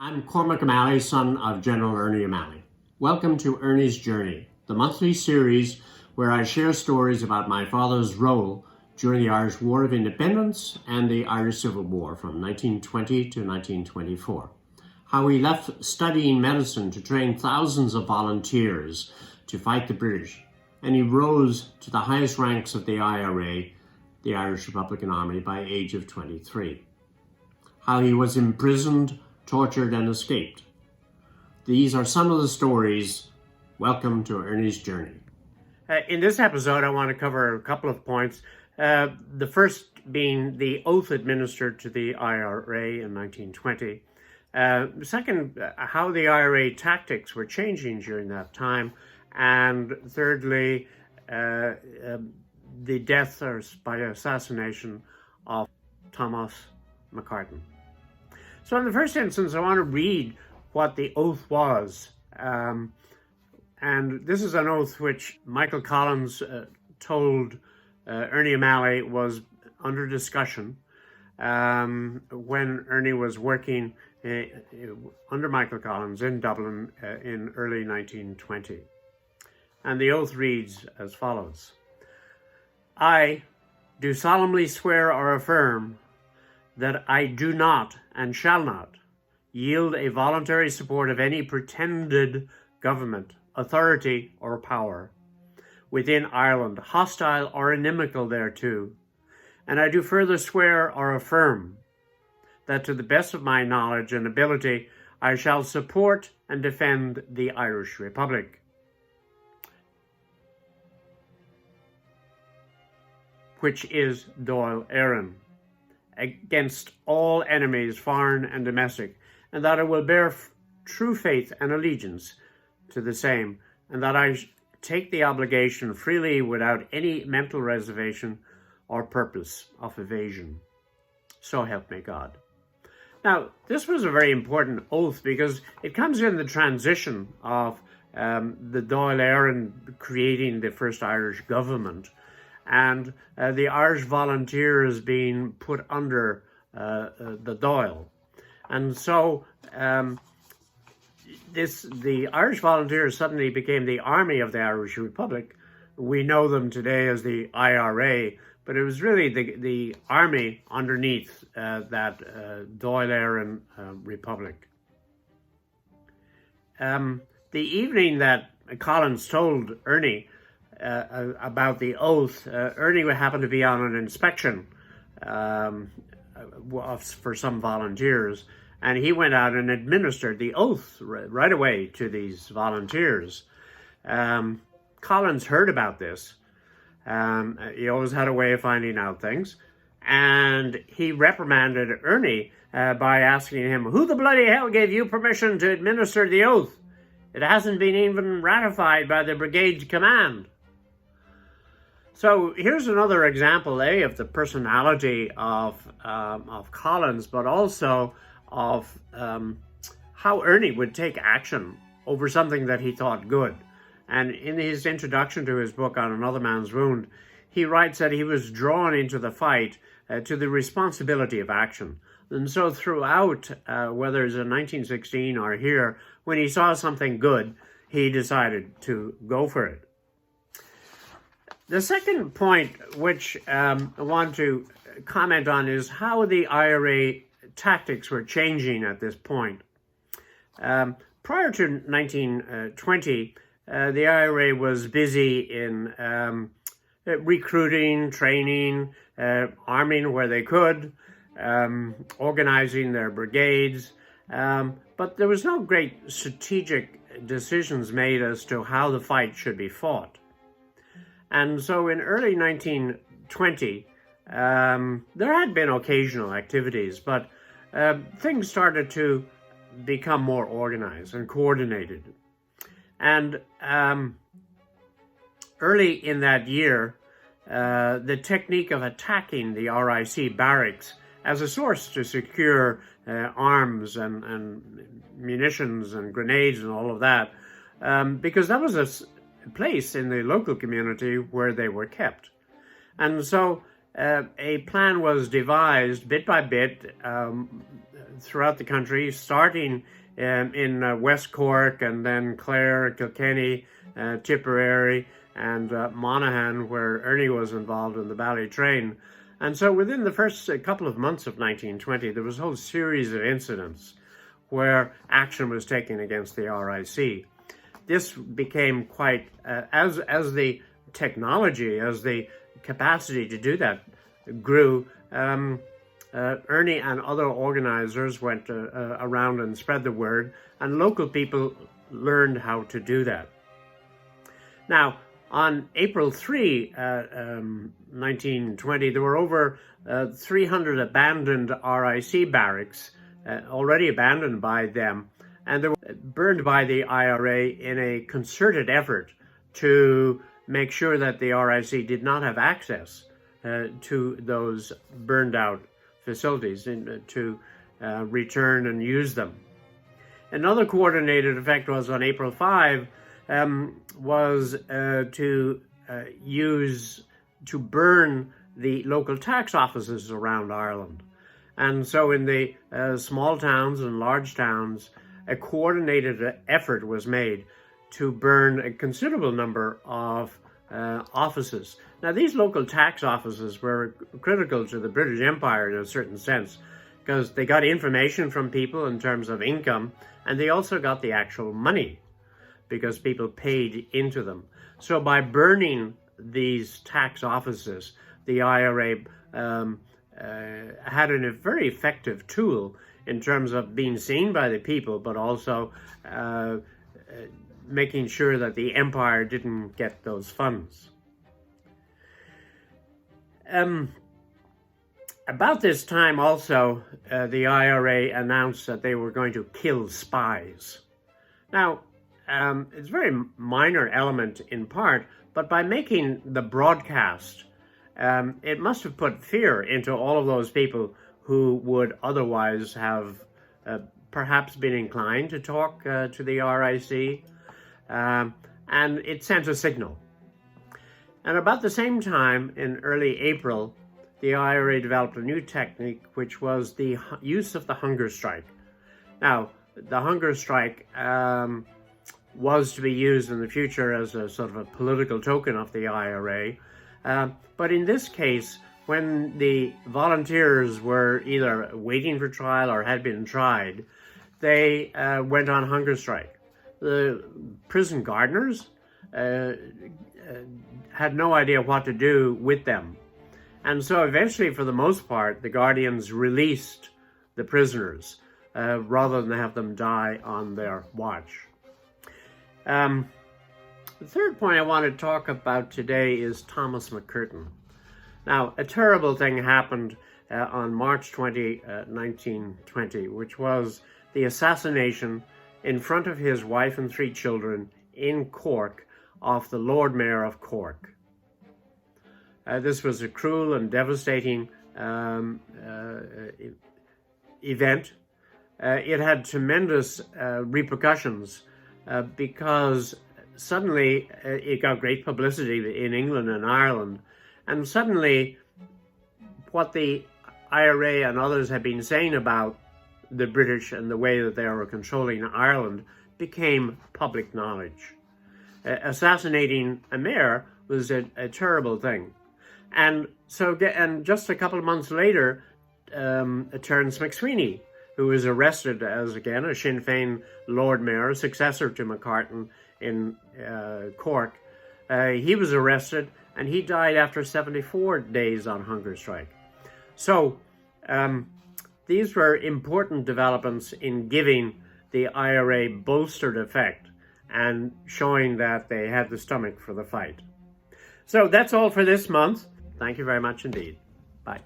I'm Cormac O'Malley, son of General Ernie O'Malley. Welcome to Ernie's Journey, the monthly series where I share stories about my father's role during the Irish War of Independence and the Irish Civil War from 1920 to 1924. How he left studying medicine to train thousands of volunteers to fight the British, and he rose to the highest ranks of the IRA, the Irish Republican Army, by age of 23. How he was imprisoned, tortured, and escaped. These are some of the stories. Welcome to Ernie's Journey. In this episode, I want to cover a couple of points. The first being the oath administered to the IRA in 1920. Second, how the IRA tactics were changing during that time. And thirdly, the death by assassination of Thomas MacCurtrain. So in the first instance, I want to read what the oath was. And this is an oath which Michael Collins told Ernie O'Malley was under discussion when Ernie was working under Michael Collins in Dublin in early 1920. And the oath reads as follows. I do solemnly swear or affirm that I do not and shall not yield a voluntary support of any pretended government, authority, or power within Ireland, hostile or inimical thereto. And I do further swear or affirm that to the best of my knowledge and ability, I shall support and defend the Irish Republic, which is Dáil Éireann, against all enemies, foreign and domestic, and that I will bear true faith and allegiance to the same, and that I take the obligation freely without any mental reservation or purpose of evasion. So help me God. Now, this was a very important oath because it comes in the transition of the Dáil Éireann creating the first Irish government, and the Irish volunteers being put under the Dáil. And so the Irish volunteers suddenly became the Army of the Irish Republic. We know them today as the IRA, but it was really the army underneath that Dáil Éireann Republic. The evening that Collins told Ernie about the oath, Ernie happened to be on an inspection for some volunteers, and he went out and administered the oath right away to these volunteers. Collins heard about this. He always had a way of finding out things, and he reprimanded Ernie by asking him, who the bloody hell gave you permission to administer the oath? It hasn't been even ratified by the brigade's command. So here's another example, of the personality of Collins, but also of how Ernie would take action over something that he thought good. And in his introduction to his book On Another Man's Wound, he writes that he was drawn into the fight to the responsibility of action. And so throughout, whether it's in 1916 or here, when he saw something good, he decided to go for it. The second point, which I want to comment on, is how the IRA tactics were changing at this point. Prior to 1920, the IRA was busy in recruiting, training, arming where they could, organizing their brigades, but there was no great strategic decisions made as to how the fight should be fought. And so in early 1920, there had been occasional activities, but things started to become more organized and coordinated. And early in that year, the technique of attacking the RIC barracks as a source to secure arms and munitions and grenades and all of that, because that was a place in the local community where they were kept. And so a plan was devised bit by bit throughout the country, starting in West Cork, and then Clare, Kilkenny, Tipperary, and Monaghan, where Ernie was involved in the Ballytrain. And so within the first couple of months of 1920, there was a whole series of incidents where action was taken against the RIC. This became quite, as the technology, as the capacity to do that grew, Ernie and other organizers went around and spread the word, and local people learned how to do that. Now, on April 3, 1920, there were over 300 abandoned RIC barracks, already abandoned by them, and they were burned by the IRA in a concerted effort to make sure that the RIC did not have access to those burned out facilities to return and use them. Another coordinated effect was on April 5, was to burn the local tax offices around Ireland. And so in the small towns and large towns, a coordinated effort was made to burn a considerable number of offices. Now, these local tax offices were critical to the British Empire in a certain sense, because they got information from people in terms of income, and they also got the actual money, because people paid into them. So by burning these tax offices, the IRA had a very effective tool in terms of being seen by the people, but also making sure that the empire didn't get those funds. About this time also, the IRA announced that they were going to kill spies. Now, it's a very minor element in part, but by making the broadcast, it must have put fear into all of those people who would otherwise have perhaps been inclined to talk to the RIC, and it sent a signal. And about the same time, in early April, the IRA developed a new technique, which was the use of the hunger strike. Now, the hunger strike was to be used in the future as a sort of a political token of the IRA. But in this case, when the volunteers were either waiting for trial or had been tried, they went on hunger strike. The prison gardeners had no idea what to do with them. And so eventually, for the most part, the guardians released the prisoners rather than have them die on their watch. The third point I want to talk about today is Thomas MacCurtrain. Now, a terrible thing happened on March 20, 1920, which was the assassination in front of his wife and 3 children in Cork of the Lord Mayor of Cork. This was a cruel and devastating event. It had tremendous repercussions because suddenly it got great publicity in England and Ireland, and suddenly what the IRA and others had been saying about the British and the way that they were controlling Ireland became public knowledge. Assassinating a mayor was a terrible thing. And so, and just a couple of months later, Terence McSweeney, who was arrested as, again, a Sinn Féin Lord Mayor, successor to MacCurtrain in Cork, he was arrested, and he died after 74 days on hunger strike. So these were important developments in giving the IRA bolstered effect and showing that they had the stomach for the fight. So that's all for this month. Thank you very much indeed. Bye.